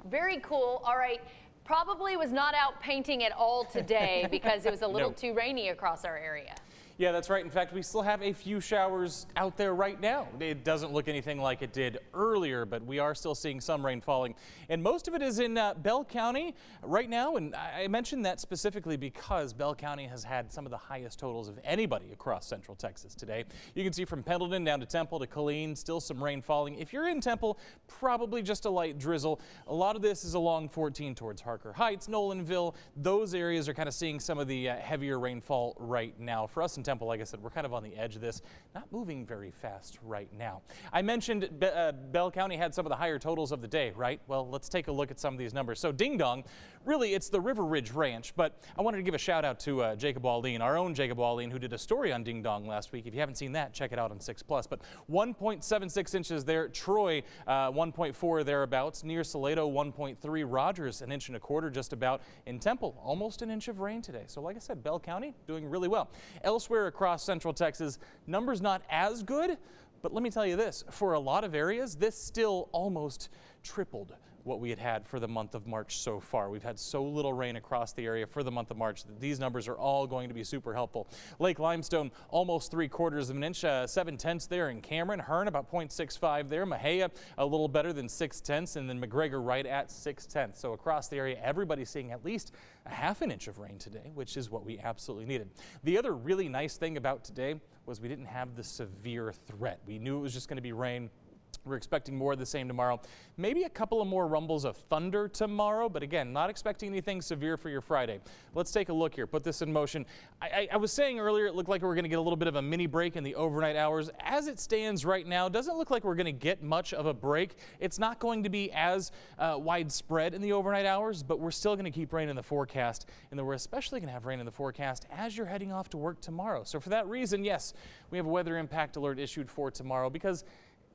Very cool. All right. Probably was not out painting at all today because it was a little too rainy across our area. Yeah, that's right. In fact, we still have a few showers out there right now. It doesn't look anything like it did earlier, but we are still seeing some rain falling. And most of it is in Bell County right now. And I mentioned that specifically because Bell County has had some of the highest totals of anybody across central Texas today. You can see from Pendleton down to Temple to Killeen, still some rain falling. If you're in Temple, probably just a light drizzle. A lot of this is along 14 towards Harker Heights, Nolanville. Those areas are kind of seeing some of the heavier rainfall right now. For us in Temple, like I said, we're kind of on the edge of this, not moving very fast right now. I mentioned Bell County had some of the higher totals of the day, right? Well, let's take a look at some of these numbers. So Ding Dong, really it's the River Ridge Ranch, but I wanted to give a shout out to Jacob Wallin, our own Jacob Wallin, who did a story on Ding Dong last week. If you haven't seen that, check it out on 6+. But 1.76 inches there, Troy 1.4 thereabouts, near Salado 1.3, Rogers 1.25 inches just about, in Temple almost an inch of rain today. So like I said, Bell County doing really well. Elsewhere across central Texas, numbers not as good, but let me tell you this, for a lot of areas, this still almost tripled what we had for the month of March so far. We've had so little rain across the area for the month of March that these numbers are all going to be super helpful. Lake Limestone, almost 3/4 inch, 7/10 there in Cameron. Hearn, about 0.65 there. Mahia, a little better than 6/10, and then McGregor right at 6/10. So across the area, everybody's seeing at least a 1/2 inch of rain today, which is what we absolutely needed. The other really nice thing about today was we didn't have the severe threat. We knew it was just going to be rain. We're expecting more of the same tomorrow. Maybe a couple of more rumbles of thunder tomorrow, but again, not expecting anything severe for your Friday. Let's take a look here, put this in motion. I was saying earlier it looked like we were going to get a little bit of a mini break in the overnight hours. As it stands right now, doesn't look like we're going to get much of a break. It's not going to be as widespread in the overnight hours, but we're still going to keep rain in the forecast, and then we're especially going to have rain in the forecast as you're heading off to work tomorrow. So for that reason, yes, we have a weather impact alert issued for tomorrow because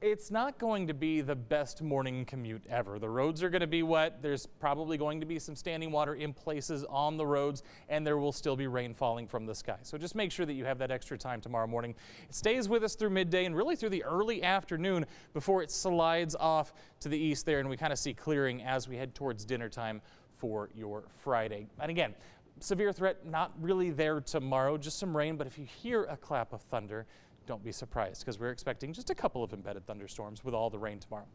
it's not going to be the best morning commute ever. The roads are going to be wet. There's probably going to be some standing water in places on the roads, and there will still be rain falling from the sky. So just make sure that you have that extra time tomorrow morning. It stays with us through midday and really through the early afternoon before it slides off to the east there, and we kind of see clearing as we head towards dinner time for your Friday. And again, severe threat not really there tomorrow, just some rain, but if you hear a clap of thunder, don't be surprised because we're expecting just a couple of embedded thunderstorms with all the rain tomorrow.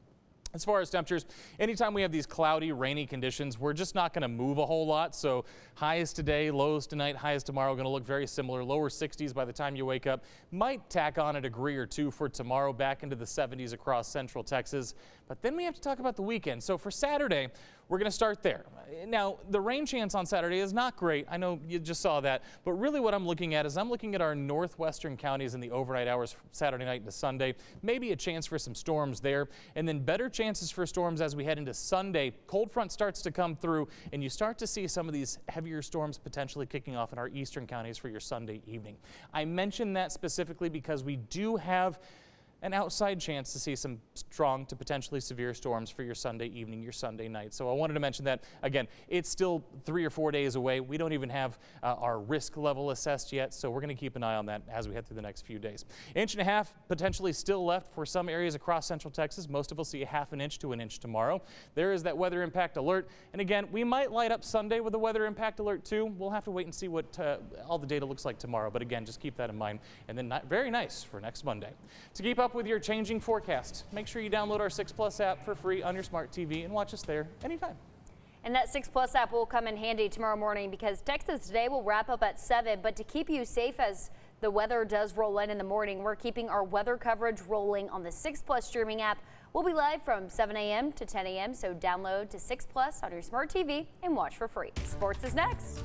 As far as temperatures, anytime we have these cloudy, rainy conditions, we're just not going to move a whole lot. So highs today, lows tonight, highs tomorrow going to look very similar. Lower 60s by the time you wake up. Might tack on a degree or two for tomorrow, back into the 70s across central Texas. But then we have to talk about the weekend. So for Saturday, we're going to start there. Now, the rain chance on Saturday is not great. I know you just saw that. But really what I'm looking at is I'm looking at our northwestern counties in the overnight hours Saturday night into Sunday. Maybe a chance for some storms there. And then better chances for storms as we head into Sunday. Cold front starts to come through, and you start to see some of these heavier storms potentially kicking off in our eastern counties for your Sunday evening. I mention that specifically because we do have an outside chance to see some strong to potentially severe storms for your Sunday evening, your Sunday night. So I wanted to mention that. Again, it's still 3 or 4 days away. We don't even have our risk level assessed yet, so we're going to keep an eye on that as we head through the next few days. 1.5 inches potentially still left for some areas across central Texas. Most of us see a 1/2 inch to 1 inch tomorrow. There is that weather impact alert. And again, we might light up Sunday with a weather impact alert too. We'll have to wait and see what all the data looks like tomorrow. But again, just keep that in mind. And then very nice for next Monday. To keep up with your changing forecast, make sure you download our 6+ app for free on your smart TV and watch us there anytime. And that 6+ app will come in handy tomorrow morning because Texas Today will wrap up at 7. But to keep you safe as the weather does roll in the morning, we're keeping our weather coverage rolling on the 6+ streaming app. We'll be live from 7 a.m. to 10 a.m. So download to 6+ on your smart TV and watch for free. Sports is next.